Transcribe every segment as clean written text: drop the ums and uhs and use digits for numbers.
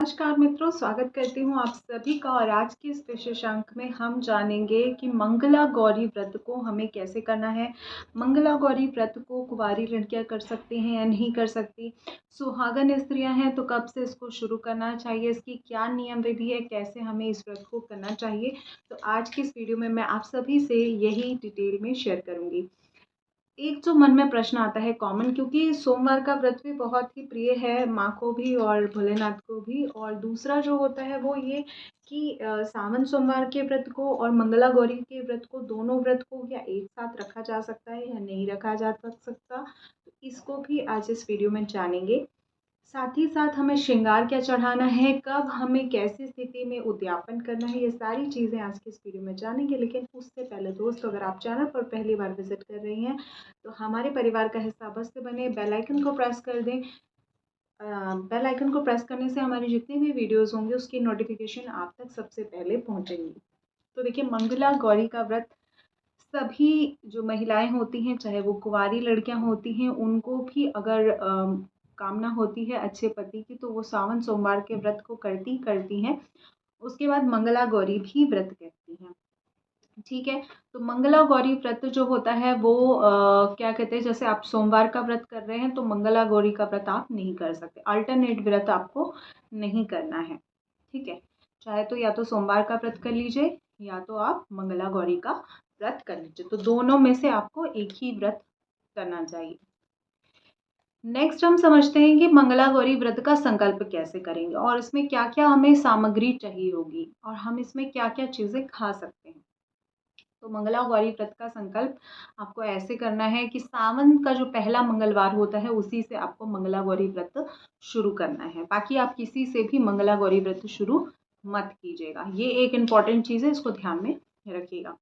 नमस्कार मित्रों, स्वागत करती हूँ आप सभी का। और आज के इस विशेषांक में हम जानेंगे कि मंगला गौरी व्रत को हमें कैसे करना है। मंगला गौरी व्रत को कुंवारी लड़कियां कर सकती हैं या नहीं कर सकती, सुहागन स्त्रियां हैं तो कब से इसको शुरू करना चाहिए, इसकी क्या नियम विधि है, कैसे हमें इस व्रत को करना चाहिए। तो आज की इस वीडियो में मैं आप सभी से यही डिटेल में शेयर करूँगी। एक जो मन में प्रश्न आता है कॉमन, क्योंकि सोमवार का व्रत भी बहुत ही प्रिय है माँ को भी और भोलेनाथ को भी। और दूसरा जो होता है वो ये कि सावन सोमवार के व्रत को और मंगला गौरी के व्रत को, दोनों व्रत को क्या एक साथ रखा जा सकता है या नहीं रखा जा सकता, तो इसको भी आज इस वीडियो में जानेंगे। साथ ही साथ हमें श्रृंगार क्या चढ़ाना है, कब हमें कैसी स्थिति में उद्यापन करना है, ये सारी चीज़ें आज की इस वीडियो में जानेंगे। लेकिन उससे पहले दोस्तों, अगर आप चैनल पर पहली बार विजिट कर रही हैं तो हमारे परिवार का हिस्सा अवश्य बने, बेल आइकन को प्रेस कर दें। बेल आइकन को प्रेस करने से हमारी जितनी भी वीडियोस होंगे उसकी नोटिफिकेशन आप तक सबसे पहले पहुंचेंगी। तो देखिए, मंगला गौरी का व्रत सभी जो महिलाएं होती हैं, चाहे वो कुंवारी लड़कियां होती हैं, उनको भी अगर कामना होती है अच्छे पति की, तो वो सावन सोमवार के व्रत को करती हैं। उसके बाद मंगला गौरी भी व्रत करती हैं। ठीक है। तो मंगला गौरी व्रत जो होता है वो क्या कहते हैं, जैसे आप सोमवार का व्रत कर रहे हैं तो मंगला गौरी का व्रत आप नहीं कर सकते, अल्टरनेट व्रत आपको नहीं करना है। ठीक है। चाहे तो या तो सोमवार का व्रत कर लीजिए या तो आप मंगला गौरी का व्रत कर लीजिए, तो दोनों में से आपको एक ही व्रत करना चाहिए। नेक्स्ट हम समझते हैं कि मंगला गौरी व्रत का संकल्प कैसे करेंगे और इसमें क्या क्या हमें सामग्री चाहिए होगी और हम इसमें क्या क्या चीज़ें खा सकते हैं। तो मंगला गौरी व्रत का संकल्प आपको ऐसे करना है कि सावन का जो पहला मंगलवार होता है उसी से आपको मंगला गौरी व्रत शुरू करना है। बाकी आप किसी से भी मंगला गौरी व्रत शुरू मत कीजिएगा, ये एक इम्पॉर्टेंट चीज़ है, इसको ध्यान में रखिएगा।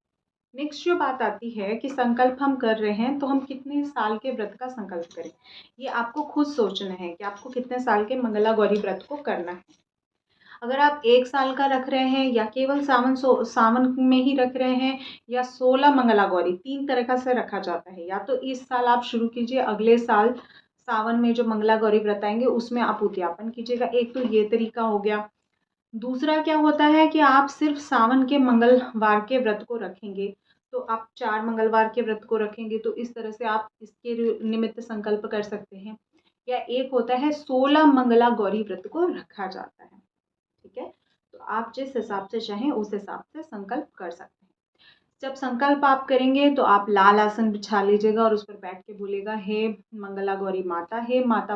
नेक्स्ट जो बात आती है कि संकल्प हम कर रहे हैं तो हम कितने साल के व्रत का संकल्प करें, ये आपको खुद सोचना है कि आपको कितने साल के मंगला गौरी व्रत को करना है। अगर आप 1 साल का रख रहे हैं या केवल सावन में ही रख रहे हैं या 16 मंगला गौरी, 3 तरीक़ा से रखा जाता है। या तो इस साल आप शुरू कीजिए, अगले साल सावन में जो मंगला गौरी व्रत आएँगे उसमें आप उद्यापन कीजिएगा। एक तो ये तरीका हो गया। दूसरा क्या होता है कि आप सिर्फ सावन के मंगलवार के व्रत को रखेंगे, तो आप 4 मंगलवार के व्रत को रखेंगे, तो इस तरह से आप इसके निमित्त संकल्प कर सकते हैं। या एक होता है 16 मंगला गौरी व्रत को रखा जाता है। ठीक है। तो आप जिस हिसाब से चाहें उस हिसाब से संकल्प कर सकते हैं। जब संकल्प आप करेंगे तो आप लाल आसन बिछा लीजिएगा और उस पर बैठ के बोलेगा, हे मंगला गौरी माता, हे माता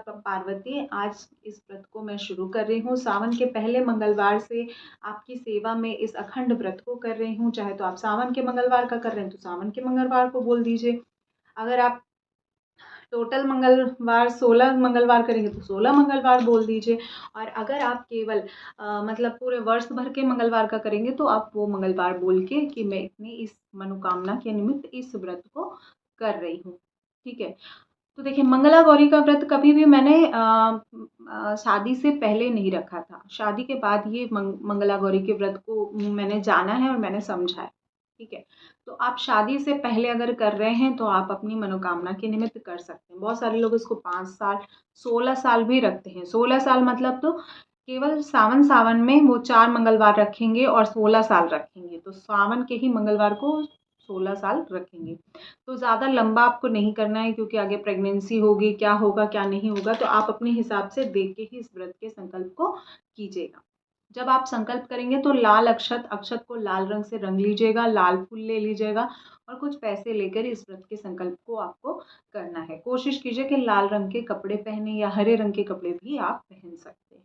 पार्वती, आज इस व्रत को मैं शुरू कर रही हूँ। सावन के पहले मंगलवार से आपकी सेवा में इस अखंड व्रत को कर रही हूँ। चाहे तो आप सावन के मंगलवार का कर रहे हैं तो सावन के मंगलवार को बोल दीजिए। अगर आप टोटल मंगलवार 16 मंगलवार करेंगे तो 16 मंगलवार बोल दीजिए। और अगर आप केवल मतलब पूरे वर्ष भर के मंगलवार का करेंगे तो आप वो मंगलवार बोल के कि मैं इतनी इस मनोकामना के निमित्त इस व्रत को कर रही हूँ। ठीक है। तो देखिए, मंगला गौरी का व्रत कभी भी मैंने शादी से पहले नहीं रखा था। शादी के बाद ये मंगला गौरी के व्रत को मैंने जाना है और मैंने समझा है। ठीक है। तो आप शादी से पहले अगर कर रहे हैं तो आप अपनी मनोकामना के निमित्त कर सकते हैं। बहुत सारे लोग इसको 5 साल 16 साल भी रखते हैं। 16 साल मतलब तो केवल सावन में वो 4 मंगलवार रखेंगे और 16 साल रखेंगे, तो सावन के ही मंगलवार को 16 साल रखेंगे। तो ज़्यादा लंबा आपको नहीं करना है, क्योंकि आगे प्रेगनेंसी होगी, क्या होगा क्या नहीं होगा, तो आप अपने हिसाब से देख के ही इस व्रत के संकल्प को कीजिएगा। जब आप संकल्प करेंगे तो लाल अक्षत को लाल रंग से रंग लीजिएगा, लाल फूल ले लीजिएगा और कुछ पैसे लेकर इस व्रत के संकल्प को आपको करना है। कोशिश कीजिए कि लाल रंग के कपड़े पहने या हरे रंग के कपड़े भी आप पहन सकते हैं,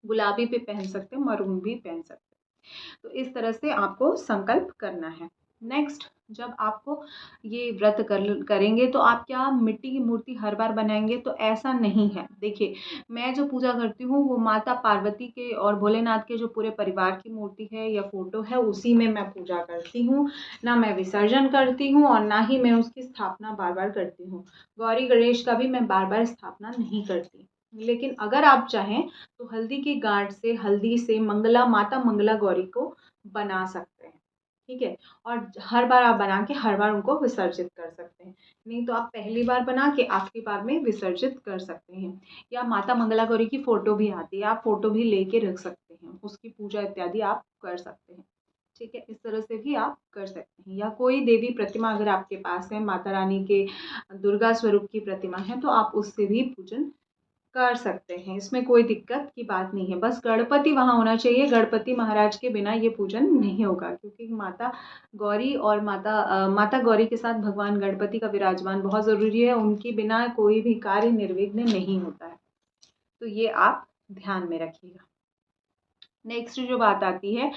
गुलाबी भी पहन सकते हैं, मरून भी पहन सकते हैं। तो इस तरह से आपको संकल्प करना है। नेक्स्ट, जब आपको ये व्रत करेंगे तो आप क्या मिट्टी की मूर्ति हर बार बनाएंगे, तो ऐसा नहीं है। देखिए, मैं जो पूजा करती हूँ वो माता पार्वती के और भोलेनाथ के जो पूरे परिवार की मूर्ति है या फोटो है उसी में मैं पूजा करती हूँ। ना मैं विसर्जन करती हूँ और ना ही मैं उसकी स्थापना बार बार करती हूँ। गौरी गणेश का भी मैं बार बार स्थापना नहीं करती। लेकिन अगर आप चाहें तो हल्दी की गांठ से, हल्दी से माता मंगला गौरी को बना सकते हैं। ठीक है। और हर बार आप बना के हर बार उनको विसर्जित कर सकते हैं। नहीं तो आप पहली बार बना के आखिरी बार में विसर्जित कर सकते हैं। या माता मंगला गौरी की फ़ोटो भी आती है, आप फ़ोटो भी लेके रख सकते हैं, उसकी पूजा इत्यादि आप कर सकते हैं। ठीक है, इस तरह से भी आप कर सकते हैं। या कोई देवी प्रतिमा अगर आपके पास है, माता रानी के दुर्गा स्वरूप की प्रतिमा है, तो आप उससे भी पूजन कर सकते हैं, इसमें कोई दिक्कत की बात नहीं है। बस गणपति वहाँ होना चाहिए, गणपति महाराज के बिना ये पूजन नहीं होगा, क्योंकि माता गौरी और माता गौरी के साथ भगवान गणपति का विराजमान बहुत ज़रूरी है, उनके बिना कोई भी कार्य निर्विघ्न नहीं होता है। तो ये आप ध्यान में रखिएगा। नेक्स्ट जो बात आती है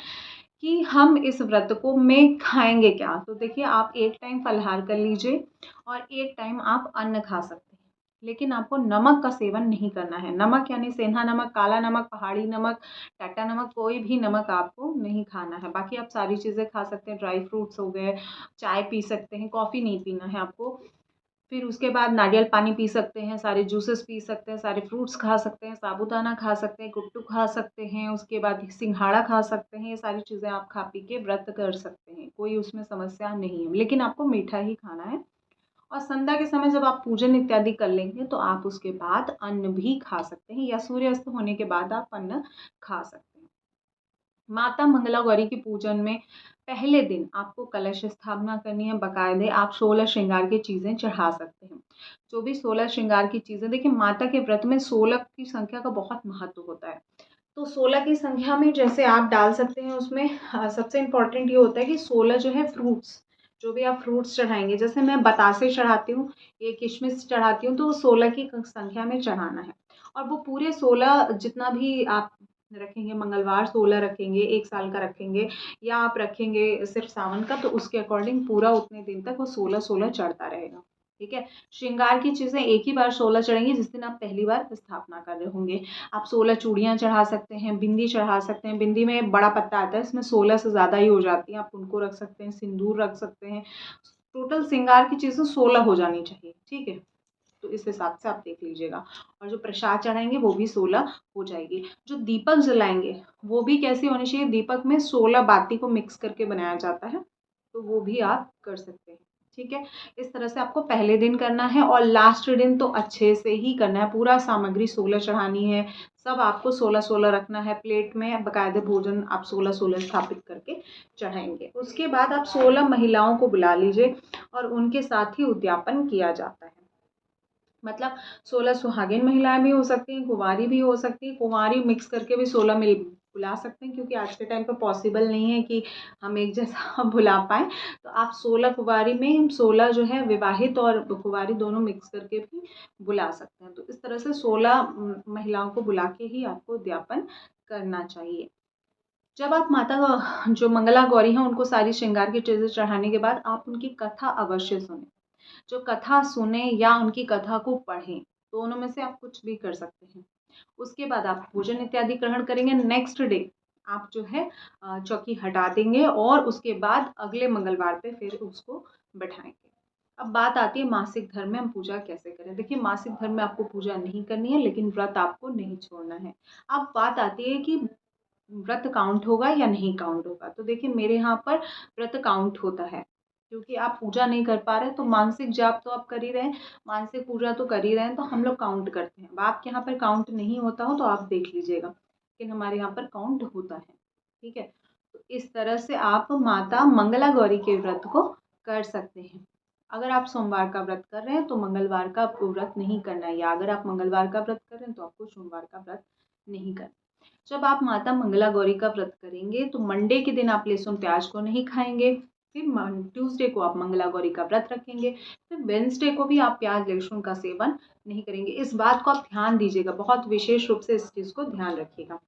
कि हम इस व्रत को में खाएंगे क्या, तो देखिए आप एक टाइम फलाहार कर लीजिए और एक टाइम आप अन्न खा सकते हैं, लेकिन आपको नमक का सेवन नहीं करना है। नमक यानी सेंधा नमक, काला नमक, पहाड़ी नमक, टाटा नमक, कोई भी नमक आपको नहीं खाना है। बाकी आप सारी चीज़ें खा सकते हैं, ड्राई फ्रूट्स हो गए, चाय पी सकते हैं, कॉफ़ी नहीं पीना है आपको। फिर उसके बाद नारियल पानी पी सकते हैं, सारे जूसेस पी सकते हैं, सारे फ्रूट्स खा सकते हैं, साबूदाना खा सकते हैं, गुट्टू खा सकते हैं, उसके बाद सिंघाड़ा खा सकते हैं। ये सारी चीज़ें आप खा पी के व्रत कर सकते हैं, कोई उसमें समस्या नहीं है, लेकिन आपको मीठा ही खाना है। और संध्या के समय जब आप पूजन इत्यादि कर लेंगे तो आप उसके बाद अन्न भी खा सकते हैं, या सूर्यास्त होने के बाद आप अन्न खा सकते हैं। माता मंगला गौरी के पूजन में पहले दिन आपको कलश स्थापना करनी है, बाकायदे आप 16 श्रृंगार की चीज़ें चढ़ा सकते हैं। जो भी 16 श्रृंगार की चीज़ें, देखिए माता के व्रत में 16 की संख्या का बहुत महत्व होता है। तो 16 की संख्या में जैसे आप डाल सकते हैं उसमें सबसे इम्पोर्टेंट ये होता है कि 16 जो है फ्रूट्स, जो भी आप फ्रूट्स चढ़ाएंगे, जैसे मैं बतासे चढ़ाती हूँ, ये किशमिश चढ़ाती हूँ, तो 16 की संख्या में चढ़ाना है। और वो पूरे 16 जितना भी आप रखेंगे, मंगलवार 16 रखेंगे, 1 साल का रखेंगे, या आप रखेंगे सिर्फ सावन का, तो उसके अकॉर्डिंग पूरा उतने दिन तक वो 16-16 चढ़ता रहेगा। ठीक है। श्रृंगार की चीज़ें एक ही बार 16 चढ़ेंगी जिस दिन आप पहली बार स्थापना कर रहे होंगे। आप 16 चूड़ियाँ चढ़ा सकते हैं, बिंदी चढ़ा सकते हैं, बिंदी में बड़ा पत्ता आता है, इसमें 16 से ज़्यादा ही हो जाती हैं, आप उनको रख सकते हैं, सिंदूर रख सकते हैं। टोटल श्रृंगार की चीज़ें 16 हो जानी चाहिए। ठीक है, तो इस हिसाब से आप देख लीजिएगा। और जो प्रसाद चढ़ाएंगे वो भी 16 हो जाएगी। जो दीपक जलाएंगे वो भी कैसे होने चाहिए, दीपक में 16 बाती को मिक्स करके बनाया जाता है, तो वो भी आप कर सकते हैं। ठीक है, इस तरह से आपको पहले दिन करना है, और लास्ट दिन तो अच्छे से ही करना है, पूरा सामग्री 16 चढ़ानी है, सब आपको 16-16 रखना है प्लेट में, बकायदे भोजन आप 16-16 स्थापित करके चढ़ाएंगे। उसके बाद आप 16 महिलाओं को बुला लीजिए और उनके साथ ही उद्यापन किया जाता है। मतलब 16 सुहागिन महिलाएं भी हो सकती हैं, कुंवारी भी हो सकती है, कुंवारी मिक्स करके भी 16 मिल बुला सकते हैं, क्योंकि आज के टाइम पर पॉसिबल नहीं है कि हम एक जैसा बुला पाएँ। तो आप 16 कुंवारी में 16 जो है विवाहित और कुंवारी दोनों मिक्स करके भी बुला सकते हैं। तो इस तरह से 16 महिलाओं को बुला के ही आपको उद्यापन करना चाहिए। जब आप माता जो मंगला गौरी हैं उनको सारी श्रृंगार की चीज़ें चढ़ाने के बाद आप उनकी कथा अवश्य सुनें। जो कथा सुने या उनकी कथा को पढ़ें, दोनों में से आप कुछ भी कर सकते हैं। उसके बाद आप भोजन इत्यादि ग्रहण करेंगे। नेक्स्ट डे आप जो है चौकी हटा देंगे और उसके बाद अगले मंगलवार पे फिर उसको बैठाएंगे। अब बात आती है मासिक धर्म में हम पूजा कैसे करें। देखिए मासिक धर्म में आपको पूजा नहीं करनी है, लेकिन व्रत आपको नहीं छोड़ना है। अब बात आती है कि व्रत काउंट होगा या नहीं काउंट होगा। तो देखिए मेरे यहाँ पर व्रत काउंट होता है, क्योंकि आप पूजा नहीं कर पा रहे तो मानसिक जाप तो आप कर ही रहे हैं, मानसिक पूजा तो कर ही रहे हैं, तो हम लोग काउंट करते हैं। अब आपके यहाँ पर काउंट नहीं होता हो तो आप देख लीजिएगा, लेकिन हमारे यहाँ पर काउंट होता है। ठीक है, तो इस तरह से आप माता मंगला गौरी के व्रत को कर सकते हैं। अगर आप सोमवार का व्रत कर रहे हैं तो मंगलवार का आपको व्रत नहीं करना है, या अगर आप मंगलवार का व्रत कर रहे हैं तो आपको सोमवार का व्रत नहीं करना। जब आप माता मंगला गौरी का व्रत करेंगे तो मंडे के दिन आप लहसुन प्याज को नहीं खाएंगे। फिर ट्यूसडे को आप मंगला गौरी का व्रत रखेंगे। फिर वेंसडे को भी आप प्याज लहसुन का सेवन नहीं करेंगे। इस बात को आप ध्यान दीजिएगा, बहुत विशेष रूप से इस चीज़ को ध्यान रखिएगा।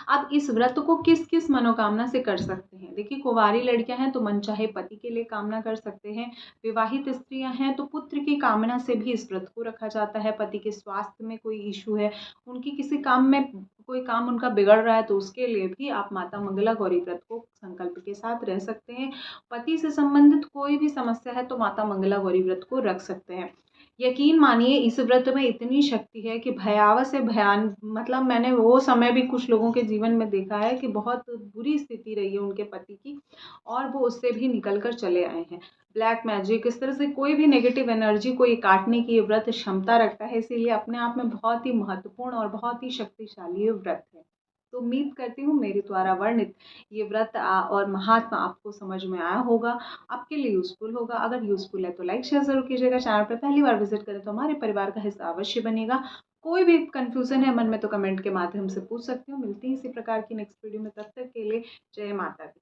अब इस व्रत को किस किस मनोकामना से कर सकते हैं। देखिए कुंवारी लड़कियां हैं तो मनचाहे पति के लिए कामना कर सकते हैं। विवाहित स्त्रियां हैं तो पुत्र की कामना से भी इस व्रत को रखा जाता है। पति के स्वास्थ्य में कोई इशू है, उनकी किसी काम में कोई काम उनका बिगड़ रहा है, तो उसके लिए भी आप माता मंगला गौरी व्रत को संकल्प के साथ रह सकते हैं। पति से संबंधित कोई भी समस्या है तो माता मंगला गौरी व्रत को रख सकते हैं। यकीन मानिए इस व्रत में इतनी शक्ति है कि भयावह से मतलब मैंने वो समय भी कुछ लोगों के जीवन में देखा है कि बहुत बुरी स्थिति रही है उनके पति की, और वो उससे भी निकल कर चले आए हैं। ब्लैक मैजिक इस तरह से कोई भी नेगेटिव एनर्जी को ये काटने की ये व्रत क्षमता रखता है, इसीलिए अपने आप में बहुत ही महत्वपूर्ण और बहुत ही शक्तिशाली ये व्रत है। तो उम्मीद करती हूँ मेरे द्वारा वर्णित ये व्रत और महात्मा आपको समझ में आया होगा, आपके लिए यूज़फुल होगा। अगर यूज़फुल है तो लाइक शेयर ज़रूर कीजिएगा। चैनल पर पहली बार विजिट करें तो हमारे परिवार का हिस्सा अवश्य बनेगा। कोई भी कन्फ्यूज़न है मन में तो कमेंट के माध्यम से पूछ सकती हूँ। मिलती हैं इसी प्रकार की नेक्स्ट वीडियो में, तब तक के लिए जय माता दी।